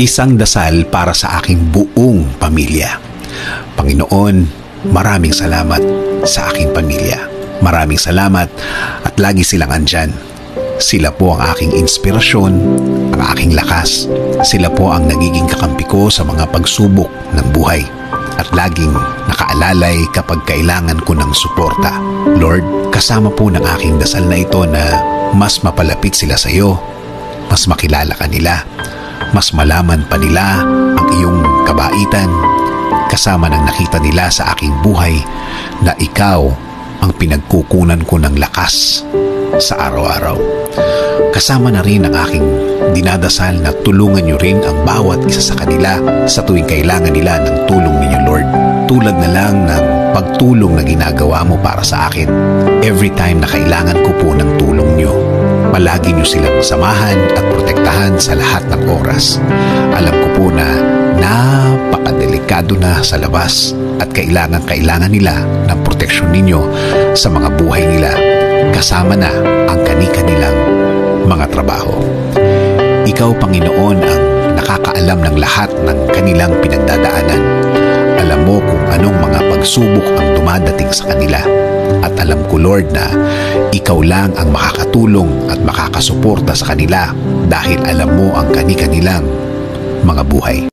Isang dasal para sa aking buong pamilya. Panginoon, maraming salamat sa aking pamilya. Maraming salamat at lagi silang andyan. Sila po ang aking inspirasyon, ang aking lakas. Sila po ang nagiging kakampi ko sa mga pagsubok ng buhay. At laging nakaalalay kapag kailangan ko ng suporta. Lord, kasama po ng aking dasal na ito na mas mapalapit sila sa iyo, mas makilala ka nila, mas malaman pa nila ang iyong kabaitan, kasama ng nakita nila sa aking buhay na ikaw ang pinagkukunan ko ng lakas sa araw-araw. Kasama na rin ang aking dinadasal na tulungan niyo rin ang bawat isa sa kanila sa tuwing kailangan nila ng tulong ninyo, Lord. Tulad na lang ng pagtulong na ginagawa mo para sa akin. Every time na kailangan ko po ng tulong niyo, palagi niyo silang samahan at protektahan sa lahat ng oras. Alam ko po na napakadelikado na sa labas at kailangan nila ng proteksyon ninyo sa mga buhay nila, kasama na ang kani-kanilang mga trabaho. Ikaw, Panginoon, ang nakakaalam ng lahat ng kanilang pinagdadaanan. Alam mo kung anong mga pagsubok ang dumadating sa kanila. At alam ko, Lord, na ikaw lang ang makakatulong at makakasuporta sa kanila dahil alam mo ang kani-kanilang mga buhay.